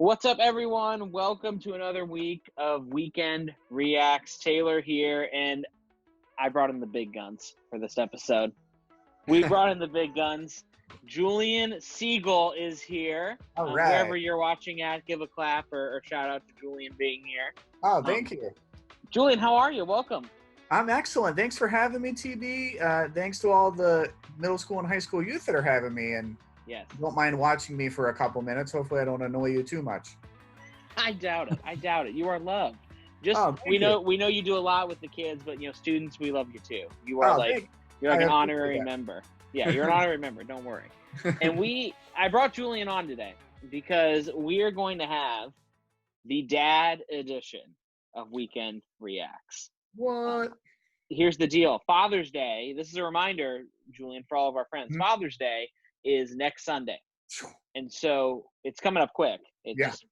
What's up, everyone? Welcome to another week of Weekend Reacts. Taylor here, and I brought in the big guns for this episode. We brought in the big guns. Julian Siegel is here. All right. Wherever you're watching at, give a clap or shout out to Julian being here. Oh, thank you. Julian, how are you? Welcome. I'm excellent. Thanks for having me, TB. Thanks to all the middle school and high school youth that are having me, and Yes. don't mind watching me for a couple minutes. Hopefully I don't annoy you too much. I doubt it. I doubt it. You are loved. We you. know you do a lot with the kids, but students, we love you too. You are you're like an honorary member. Yeah, you're an honorary member. Don't worry. And I brought Julian on today because we are going to have the dad edition of Weekend Reacts. What? Here's the deal. Father's Day. This is a reminder, Julian, for all of our friends. Mm-hmm. Father's Day is next Sunday, and so it's coming up quick. It's just,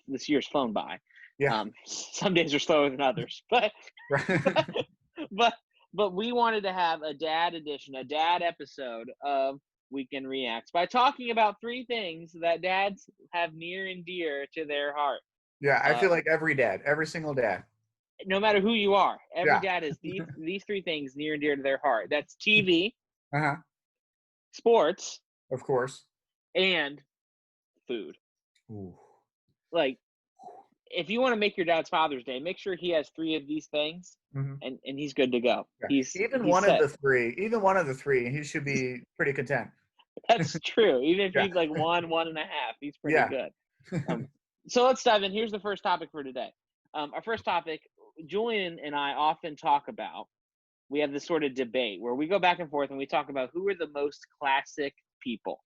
this year's flown by. Yeah. Some days are slower than others, but but we wanted to have a dad edition, a dad episode of Weekend Reacts by talking about three things that dads have near and dear to their heart. Yeah, I feel like every single dad. No matter who you are, every dad is these three things near and dear to their heart. That's TV, sports, of course, and food. Ooh. Like, if you want to make your dad's Father's Day, make sure he has three of these things, mm-hmm. and he's good to go. Yeah. He's one of the three, he should be pretty content. That's true. Even if he's like one and a half, he's pretty good. So let's dive in. Here's the first topic for today. Our first topic, Julian and I often talk about, we have this sort of debate where we go back and forth and we talk about who are the most classic people.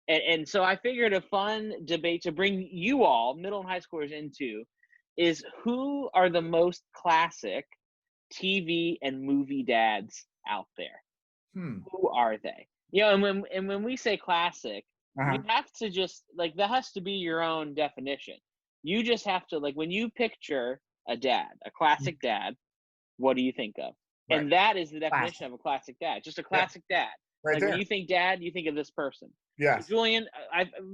And so I figured a fun debate to bring you all, middle and high schoolers, into is who are the most classic TV and movie dads out there? Who are they? And when we say classic, you have to just, that has to be your own definition. You just have to, when you picture a dad, a classic dad, what do you think of? Right. And that is the definition of a classic dad, just a classic dad. Right there. When you think dad, you think of this person. Yeah. So Julian,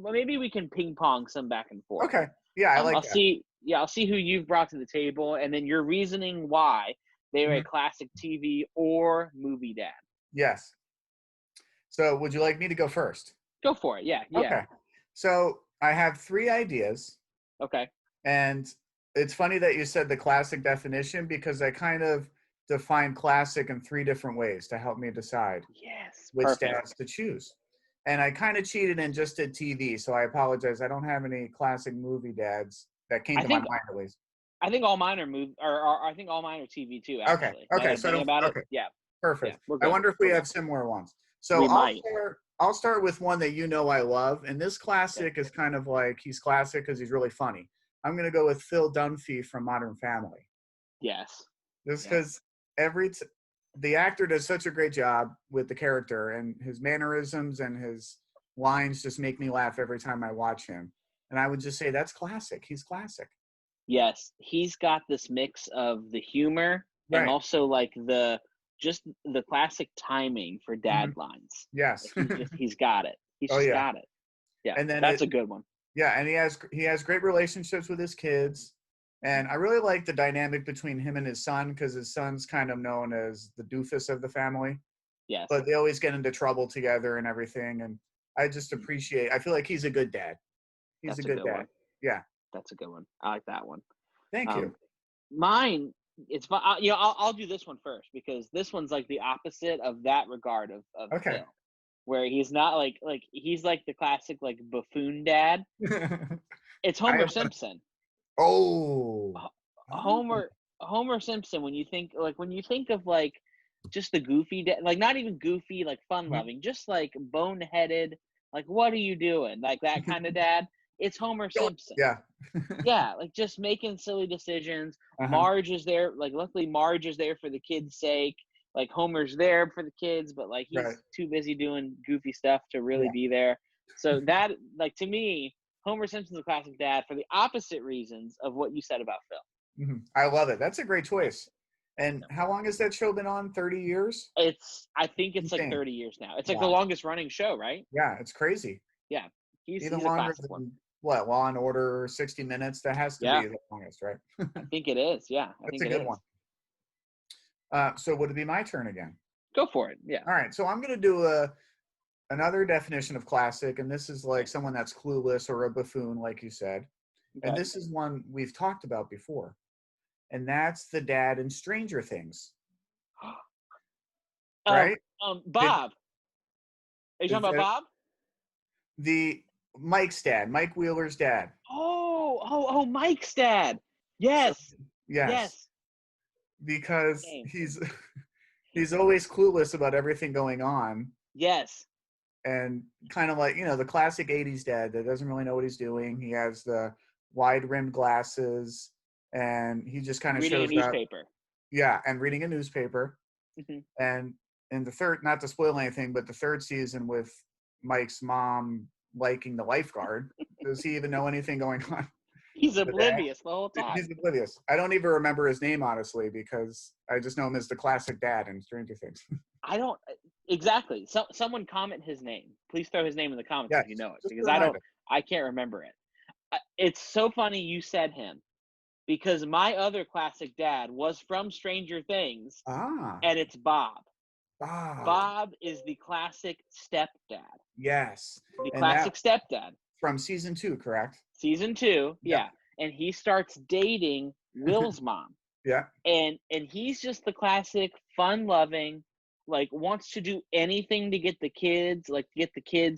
maybe we can ping pong some back and forth. Okay. Yeah, I like that. I'll see who you've brought to the table, and then your reasoning why they are a classic TV or movie dad. Yes. So would you like me to go first? Go for it. Yeah. Okay. So I have three ideas. Okay. And it's funny that you said the classic definition because I kind of define classic in three different ways to help me decide which dads to choose. And I kind of cheated and just did TV, so I apologize. I don't have any classic movie dads that came to my mind at least. I think all mine are I think all mine are TV too. Actually. Okay. So it. Yeah. Perfect. Yeah, I wonder if we have similar ones. So I'll start with one that I love, and this classic is kind of like he's classic because he's really funny. I'm going to go with Phil Dunphy from Modern Family. Yes. Just because the actor does such a great job with the character, and his mannerisms and his lines just make me laugh every time I watch him. And I would just say that's classic. He's classic. Yes. He's got this mix of the humor and also the classic timing for dad lines. Yes. He's got it. He's got it. Yeah. And then that's a good one. Yeah. And he has great relationships with his kids. And I really like the dynamic between him and his son because his son's kind of known as the doofus of the family. Yes. But they always get into trouble together and everything. And I just I feel like he's a good dad. He's a good dad. One. Yeah. That's a good one. I like that one. Thank you. Mine, it's fun. I'll do this one first because this one's like the opposite of that regard of Phil, where he's not he's like the classic buffoon dad. It's Homer Simpson. Oh, Homer Simpson. When you think of just the goofy dad, not even goofy, fun loving, just boneheaded, what are you doing, that kind of dad. It's Homer Simpson. Yeah. Yeah, just making silly decisions. Marge is there. Luckily, Marge is there for the kids' sake. Homer's there for the kids, but he's too busy doing goofy stuff to really be there. So that, to me, Homer Simpson's a classic dad for the opposite reasons of what you said about Phil. Mm-hmm. I love it. That's a great choice. And how long has that show been on? 30 years? I think it's 30 years now. It's the longest running show, right? Yeah, it's crazy. Yeah. He's a classic one. what, Law and Order, 60 Minutes? That has to be the longest, right? I think it is. Yeah, That's a good one. So would it be my turn again? Go for it. Yeah. All right. So I'm going to do another definition of classic, and this is like someone that's clueless or a buffoon, like you said. Okay. And this is one we've talked about before, and that's the dad in Stranger Things. Right? Bob. Are you talking about Bob? The Mike's dad, Mike Wheeler's dad. Oh, Mike's dad. Yes. So, yes. Because he's always clueless about everything going on. Yes. And kind of like, the classic 80s dad that doesn't really know what he's doing. He has the wide-rimmed glasses, and he just kind of shows up. Reading a newspaper. Yeah, and reading a newspaper. Mm-hmm. And in the third, not to spoil anything, but the third season with Mike's mom liking the lifeguard, does he even know anything going on? He's oblivious the whole time. He's oblivious. I don't even remember his name, honestly, because I just know him as the classic dad in Stranger Things. I don't exactly. So someone comment his name. Please throw his name in the comments if you know it, because I can't remember it. It's so funny you said him, because my other classic dad was from Stranger Things, and it's Bob. Bob is the classic stepdad. Yes. The classic stepdad. From season 2, correct? Season 2, yeah. And he starts dating Will's mom. Yeah. And he's just the classic fun-loving, like wants to do anything to get the kids,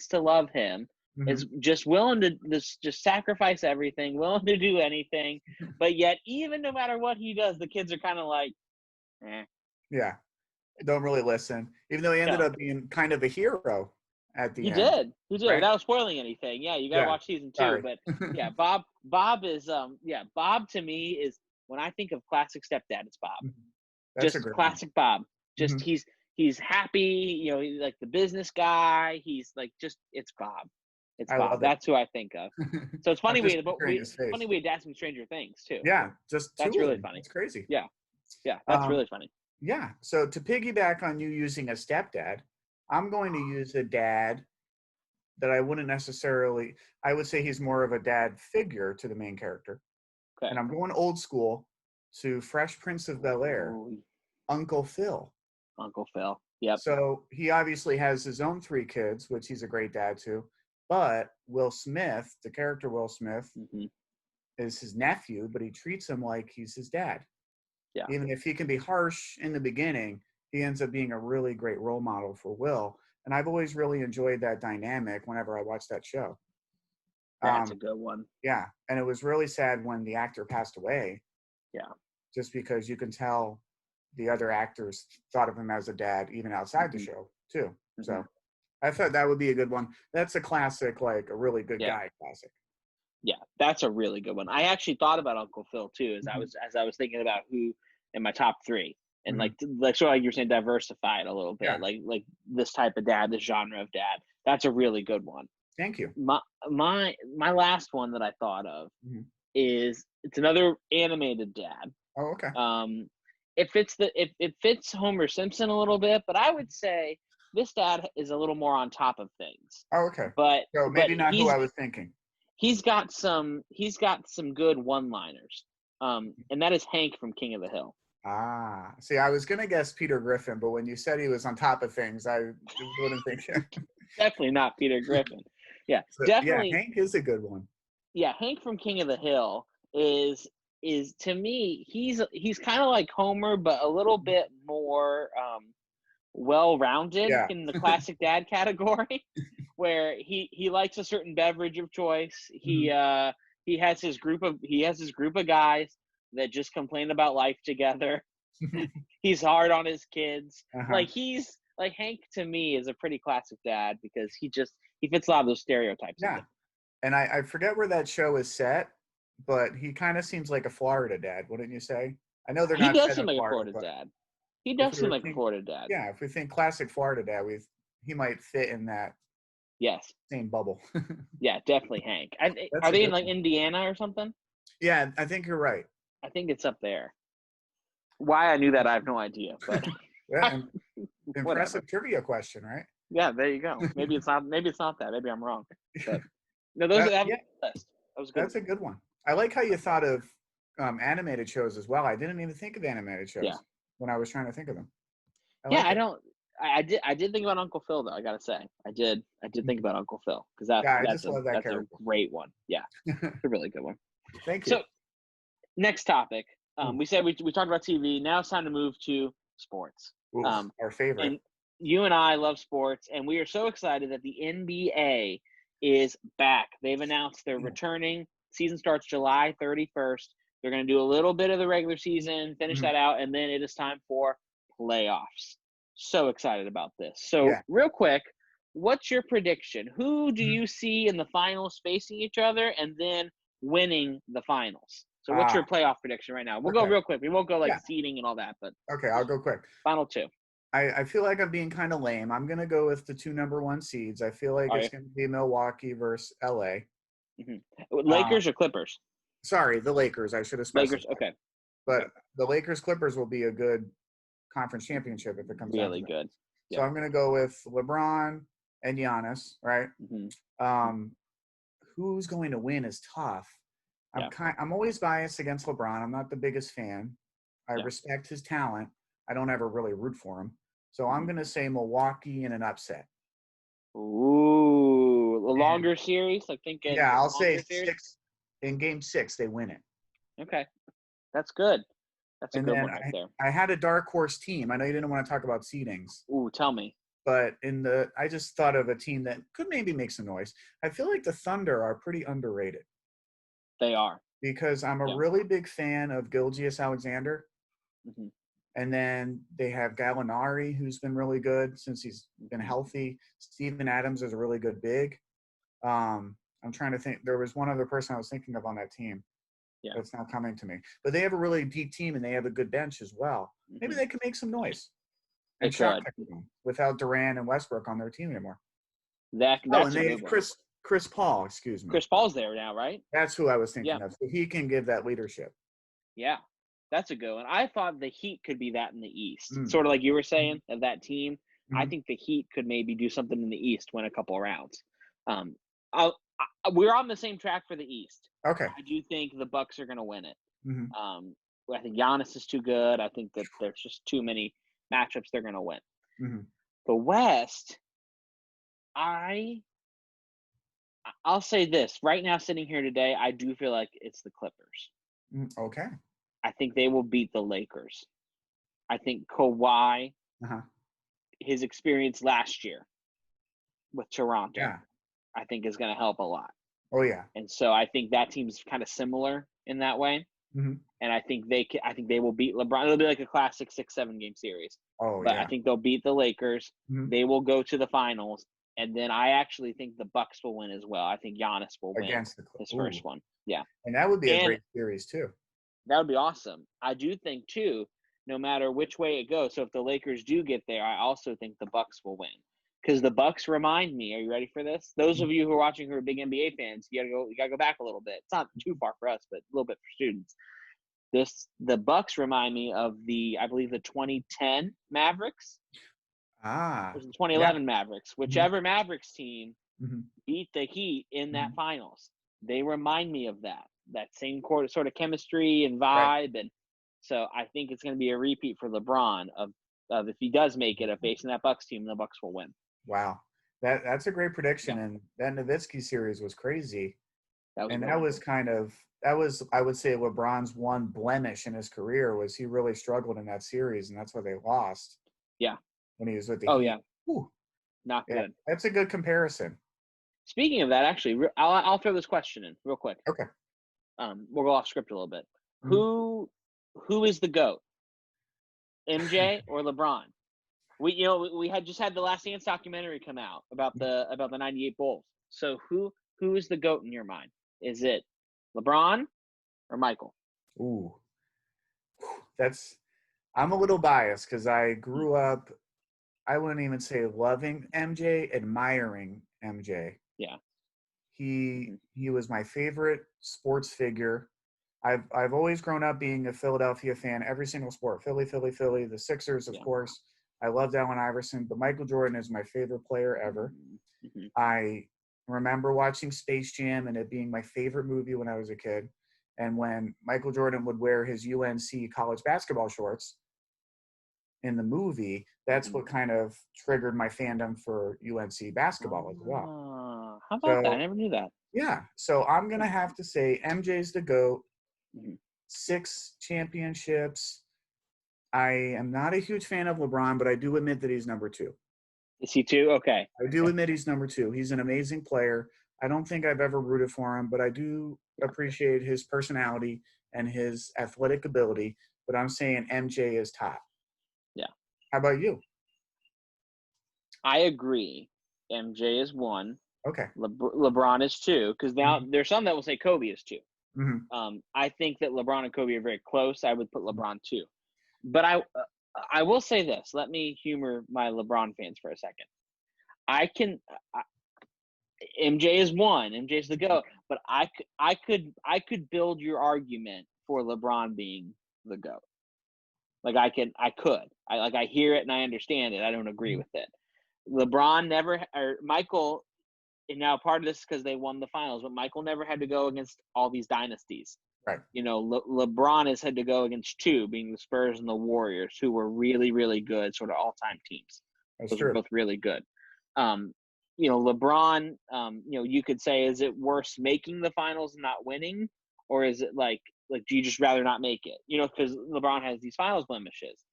to love him. Mm-hmm. Is just willing to just sacrifice everything, willing to do anything. But yet, even no matter what he does, the kids are kind of like, eh. Yeah. Don't really listen. Even though he ended up being kind of a hero at the end. He did. Right? Without spoiling anything. Yeah, you gotta watch season 2. Sorry. But yeah, Bob is Bob to me is, when I think of classic stepdad, it's Bob. That's just classic one. Bob. Just he's happy, he's like the business guy. He's like it's Bob. It's Bob. That's who I think of. So it's funny we adapt some Stranger Things too. Yeah, that's really funny. It's crazy. Yeah, that's really funny. Yeah. So to piggyback on you using a stepdad, I'm going to use a dad that I wouldn't necessarily. I would say he's more of a dad figure to the main character. Okay. And I'm going old school to Fresh Prince of Bel-Air, Uncle Phil. Uncle Phil. Yep. So he obviously has his own 3 kids, which he's a great dad to. But Will Smith, the character Will Smith, is his nephew, but he treats him like he's his dad. Yeah. Even if he can be harsh in the beginning, he ends up being a really great role model for Will. And I've always really enjoyed that dynamic whenever I watch that show. That's a good one. Yeah. And it was really sad when the actor passed away. Yeah. Just because you can tell the other actors thought of him as a dad, even outside the show, too. So I thought that would be a good one. That's a classic, like a really good guy classic. Yeah, that's a really good one. I actually thought about Uncle Phil too, as I was thinking about who in my top 3, and like sort of like you were saying, diversify it a little bit, like this type of dad, this genre of dad. That's a really good one. Thank you. My last one that I thought of is, it's another animated dad. Oh, okay. It fits Homer Simpson a little bit, but I would say this dad is a little more on top of things. Oh, okay. But maybe not who I was thinking. He's got some good one-liners. And that is Hank from King of the Hill. See, I was gonna guess Peter Griffin, but when you said he was on top of things, I wouldn't think. Definitely not Peter Griffin. Yeah, so, definitely. Yeah, Hank is a good one. Yeah, Hank from King of the Hill is to me, he's kind of like Homer, but a little bit more well-rounded in the classic dad category, where he likes a certain beverage of choice. He has his group of guys that just complain about life together. He's hard on his kids. Like Hank to me is a pretty classic dad, because he fits a lot of those stereotypes. Yeah. And I forget where that show is set, but he kind of seems like a Florida dad, wouldn't you say? I know they're not. He does seem like a Florida dad. He does seem like a Florida dad. Yeah, if we think classic Florida dad, he might fit in that. Yes. Same bubble. Yeah, definitely Hank. Are they in like Indiana or something? Yeah, I think you're right. I think it's up there. Why I knew that, I have no idea. But yeah, impressive trivia question, right? Yeah, there you go. Maybe it's not that. Maybe I'm wrong. But no, those are the list. was a good. That's a good one. I like how you thought of animated shows as well. I didn't even think of animated shows when I was trying to think of them. I did think about Uncle Phil though. I gotta say, I did think about Uncle Phil because I just love that that's character. a great one. Yeah, it's a really good one. Thank you. So, next topic. We said we talked about TV. Now it's time to move to sports. Ooh, our favorite. And you and I love sports, and we are so excited that the NBA is back. They've announced they're returning. Season starts July 31st. They're going to do a little bit of the regular season, finish that out, and then it is time for playoffs. So excited about this. So real quick, what's your prediction? Who do you see in the finals facing each other and then winning the finals? So what's your playoff prediction right now? We'll go real quick. We won't go seeding and all that, but okay, I'll go quick. Final two. I feel like I'm being kind of lame. I'm going to go with the 2 number 1 seeds. I feel like it's going to be Milwaukee versus LA. Lakers or Clippers? Sorry, the Lakers. I should have specified. Lakers, okay. But the Lakers-Clippers will be a good conference championship if it comes down to really good. So I'm going to go with LeBron and Giannis, right? Who's going to win is tough. I'm always biased against LeBron. I'm not the biggest fan. I respect his talent. I don't ever really root for him. So I'm going to say Milwaukee in an upset. Ooh, a longer series? I think. I'll say 6. In Game 6, they win it. Okay. That's good. That's a good one right there. I had a dark horse team. I know you didn't want to talk about seedings. Ooh, tell me. But I just thought of a team that could maybe make some noise. I feel like the Thunder are pretty underrated. They are. Because I'm a really big fan of Gilgeous-Alexander. And then they have Gallinari, who's been really good since he's been healthy. Steven Adams is a really good big. I'm trying to think. There was one other person I was thinking of on that team. That's now coming to me. But they have a really deep team, and they have a good bench as well. Maybe they can make some noise. And shot them without Durant and Westbrook on their team anymore. That's and they have Chris Paul, excuse me. Chris Paul's there now, right? That's who I was thinking of. So he can give that leadership. Yeah, that's a good one. I thought the Heat could be that in the East. Sort of like you were saying of that team. I think the Heat could maybe do something in the East, win a couple of rounds. We're on the same track for the East. Okay. I do think the Bucks are going to win it. I think Giannis is too good. I think that there's just too many matchups they're going to win. The West, I'll say this. Right now, sitting here today, I do feel like it's the Clippers. Okay. I think they will beat the Lakers. I think Kawhi, his experience last year with Toronto, I think is going to help a lot. Oh, yeah. And so I think that team's kind of similar in that way. And I think they will beat LeBron. It'll be like a classic 6-7 game series. But I think they'll beat the Lakers. They will go to the finals. And then I actually think the Bucks will win as well. I think Giannis will win his first one. Yeah. And that would be a great series, too. That would be awesome. I do think, too, no matter which way it goes. So if the Lakers do get there, I also think the Bucks will win. Because the Bucks remind me, are you ready for this? Those of you who are watching who are big NBA fans, you gotta go back a little bit. It's not too far for us, but a little bit for students. The Bucks remind me of I believe the 2010 Mavericks. It was the 2011 Mavericks. Whichever Mavericks team beat the Heat in that finals, they remind me of that same sort of chemistry and vibe. And so I think it's going to be a repeat for LeBron of if he does make it, of facing that Bucks team, the Bucks will win. Wow. That's a great prediction. And that Nowitzki series was crazy. I would say LeBron's one blemish in his career was he really struggled in that series, and that's why they lost. Yeah. When he was with the Heat. Yeah. Whew. Not good. That's a good comparison. Speaking of that, actually, I'll throw this question in real quick. Okay. We'll go off script a little bit. Who is the GOAT? MJ or LeBron? We had just had the Last Dance documentary come out about the 98 Bulls. So who is the GOAT in your mind? Is it LeBron or Michael? Ooh. I'm a little biased because I grew up, I wouldn't even say loving MJ, admiring MJ. Yeah. He was my favorite sports figure. I've always grown up being a Philadelphia fan, every single sport. Philly, the Sixers, of course. I loved Allen Iverson, but Michael Jordan is my favorite player ever. I remember watching Space Jam and it being my favorite movie when I was a kid. And when Michael Jordan would wear his UNC college basketball shorts in the movie, that's what kind of triggered my fandom for UNC basketball as well. How about that? I never knew that. Yeah. So I'm going to have to say MJ's the GOAT. 6 championships. I am not a huge fan of LeBron, but I do admit that he's number 2. Is he 2? Okay. I do admit he's number 2. He's an amazing player. I don't think I've ever rooted for him, but I do appreciate his personality and his athletic ability. But I'm saying MJ is top. Yeah. How about you? I agree. MJ is 1. Okay. LeBron is 2, because now there's some that will say Kobe is 2. Mm-hmm. I think that LeBron and Kobe are very close. I would put LeBron 2. But I will say this. Let me humor my LeBron fans for a second. MJ is 1. MJ is the GOAT. But I could build your argument for LeBron being the GOAT. Like I hear it and I understand it. I don't agree with it. LeBron Michael, and now part of this is because they won the finals, but Michael never had to go against all these dynasties. Right. You know, LeBron has had to go against 2, being the Spurs and the Warriors, who were really, really good, sort of all-time teams. Those are both really good. You know, LeBron, you know, you could say, is it worse making the finals and not winning? Or is it like do you just rather not make it? You know, because LeBron has these finals blemishes.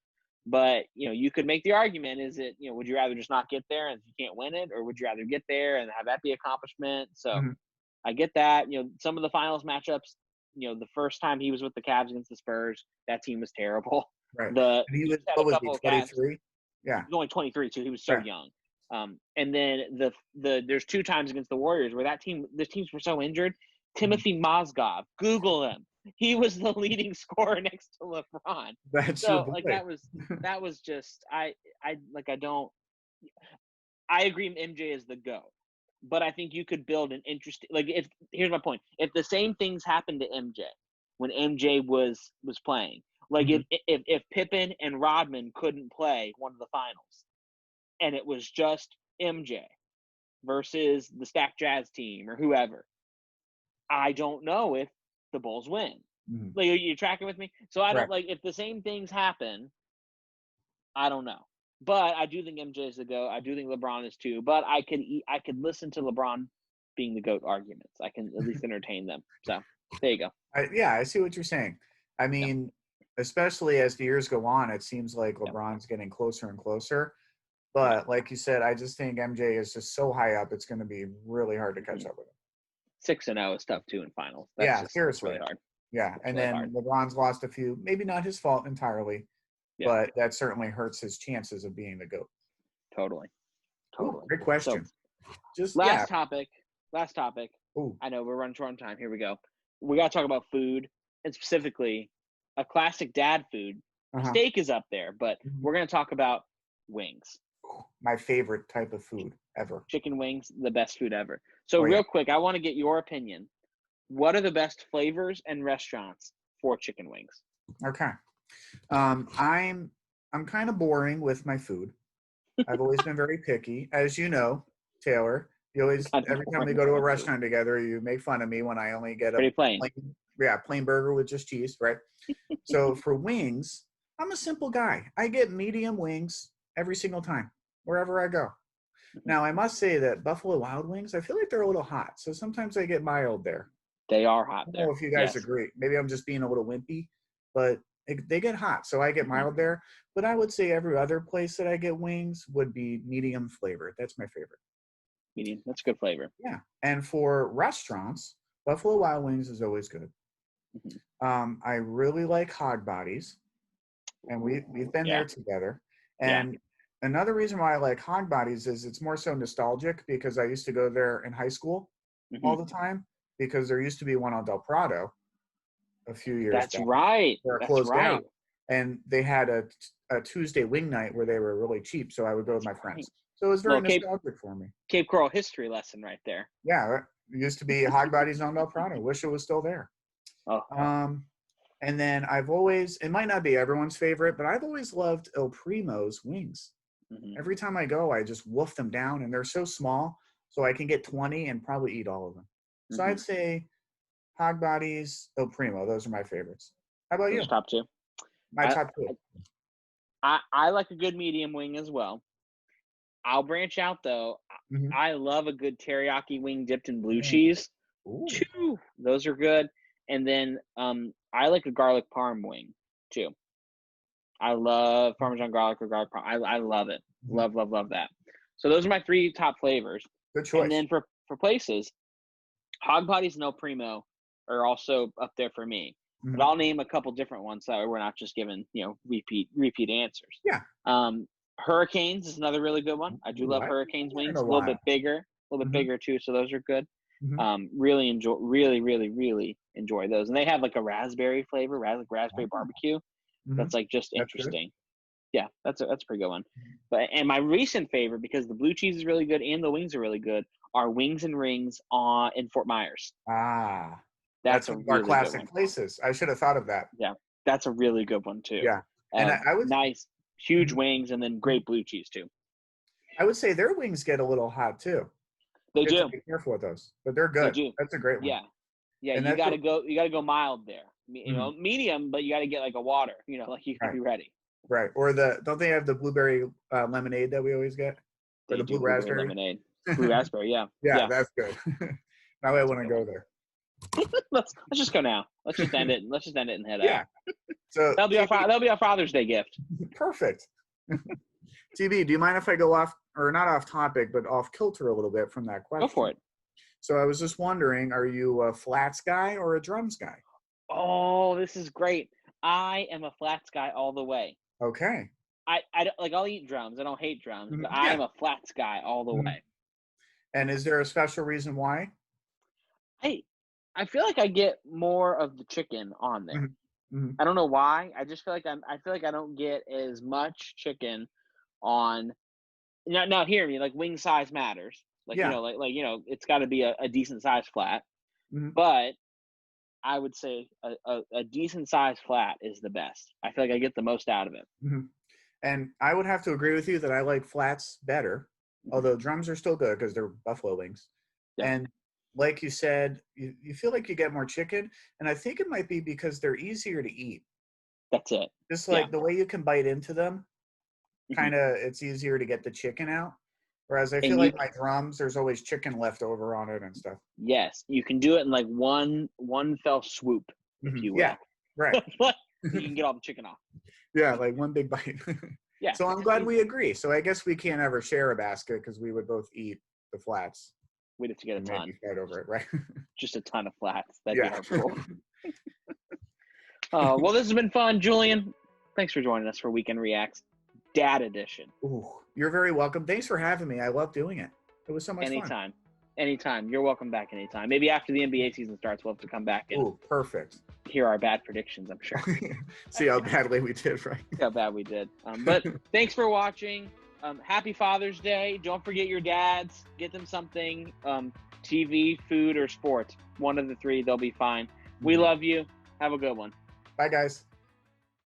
But, you know, you could make the argument, is it, you know, would you rather just not get there and you can't win it? Or would you rather get there and have that be accomplishment? So I get that. You know, some of the finals matchups, you know, the first time he was with the Cavs against the Spurs, that team was terrible. Right. He was, what was he, 23? Yeah. He was only 23, too. He was so young. And then there's 2 times against the Warriors where the teams were so injured. Timothy Mozgov, Google him. He was the leading scorer next to LeBron. That's so your boy. Like that was just I agree MJ is the GOAT. But I think you could build an interesting here's my point. If the same things happened to MJ when MJ was playing, if Pippen and Rodman couldn't play one of the finals and it was just MJ versus the stacked Jazz team or whoever, I don't know if the Bulls win. Are you tracking with me? So I don't if the same things happen, I don't know. But I do think MJ is the GOAT. I do think LeBron is 2. But I could listen to LeBron being the GOAT arguments. I can at least entertain them. So there you go. I see what you're saying. I mean, especially as the years go on, it seems like LeBron's getting closer and closer. But like you said, I just think MJ is just so high up, it's going to be really hard to catch up with him. 6-0 is tough too in finals. That's seriously. Really hard. Yeah, that's and really then hard. LeBron's lost a few. Maybe not his fault entirely, but that certainly hurts his chances of being the GOAT. Totally. Ooh, great question. So, last topic. Ooh. I know we're running short on time. Here we go. We got to talk about food, and specifically a classic dad food. Steak is up there, but we're going to talk about wings. My favorite type of food ever. Chicken wings, the best food ever. So real quick, I want to get your opinion. What are the best flavors and restaurants for chicken wings? Okay. I'm kind of boring with my food. I've always been very picky. As you know, Taylor, you always, every time we go to a restaurant together, you make fun of me when I only get a plain burger with just cheese, right? So for wings, I'm a simple guy. I get medium wings every single time, wherever I go. Now, I must say that Buffalo Wild Wings, I feel like they're a little hot. So sometimes I get mild there. They are hot there. I don't know if you guys agree. Maybe I'm just being a little wimpy, but they get hot. So I get mild there. But I would say every other place that I get wings would be medium flavored. That's my favorite. Medium. That's a good flavor. Yeah. And for restaurants, Buffalo Wild Wings is always good. I really like Hog Bodies. And we've been there together. And another reason why I like Hog Bodies is it's more so nostalgic because I used to go there in high school all the time because there used to be one on Del Prado a few years back. That's right. They're closed down. And they had a Tuesday wing night where they were really cheap, so I would go with my friends. So it was very nostalgic for me. Cape Coral history lesson right there. Yeah, it used to be Hog Bodies on Del Prado. Wish it was still there. And then I've always, it might not be everyone's favorite, but I've always loved El Primo's wings. Every time I go, I just wolf them down, and they're so small. So I can get 20 and probably eat all of them. So I'd say hog bodies, El Primo. Those are my favorites. How about you? Top two. My top two. I like a good medium wing as well. I'll branch out though. I love a good teriyaki wing dipped in blue cheese. Ooh. Those are good. And then I like a garlic parm wing too. I love Parmesan garlic or garlic parm. I love it. Love that. So those are my 3 top flavors. Good choice. And then for places, hog bodies and El Primo are also up there for me. But I'll name a couple different ones so we're not just giving, repeat answers. Yeah. Hurricanes is another really good one. I do love Hurricanes wings. A little bit bigger too, so those are good. Really enjoy those. And they have like a raspberry flavor, raspberry barbecue. That's like just interesting. Yeah, that's a pretty good one. And my recent favorite, because the blue cheese is really good and the wings are really good, are Wings and Rings in Fort Myers. That's one of our classic places. I should have thought of that. Yeah, that's a really good one too. Yeah, and I would nice, huge wings, and then great blue cheese too. I would say their wings get a little hot too. They do. Have to be careful with those, but they're good. They do. That's a great one. Yeah. And you gotta go mild there. Medium, but you gotta get like a water. Like you can be ready. Right. Or don't they have the blueberry lemonade that we always get? Or the blue raspberry lemonade. Blue raspberry, yeah. Yeah, that's good. Now I want to go there. Let's just go now. Let's just end it. And head out. So that'll be our Father's Day gift. Perfect. TB, do you mind if I go off, or not off topic, but off kilter a little bit from that question? Go for it. So I was just wondering, are you a flats guy or a drums guy? Oh, this is great. I am a flats guy all the way. Okay. I'll eat drums. I don't hate drums, but I am a flats guy all the way. And is there a special reason why? I feel like I get more of the chicken on there. I don't know why. I just feel like I don't get as much chicken on. Now hear me. Like wing size matters. It's got to be a decent size flat. But I would say a decent size flat is the best. I feel like I get the most out of it. And I would have to agree with you that I like flats better, although drums are still good because they're buffalo wings. Yeah. And like you said, you feel like you get more chicken, and I think it might be because they're easier to eat. That's it. Just like the way you can bite into them, kind of it's easier to get the chicken out. Whereas I feel like my drums, there's always chicken left over on it and stuff. Yes, you can do it in like one fell swoop, if you will. Yeah, right. You can get all the chicken off. Yeah, like one big bite. Yeah. So I'm glad we agree. So I guess we can't ever share a basket because we would both eat the flats. We'd have to get a ton. Maybe fight over it, right? Just a ton of flats. That'd be helpful. Well, this has been fun, Julian. Thanks for joining us for Weekend Reacts Dad Edition. Ooh, you're very welcome. Thanks for having me. I love doing it. It was so much fun. Anytime. You're welcome back anytime. Maybe after the NBA season starts, we'll have to come back and perfect. Hear our bad predictions, I'm sure. See how badly we did, right? See how bad we did. But thanks for watching. Happy Father's Day. Don't forget your dads. Get them something, TV, food, or sports. One of the 3, they'll be fine. We love you. Have a good one. Bye, guys.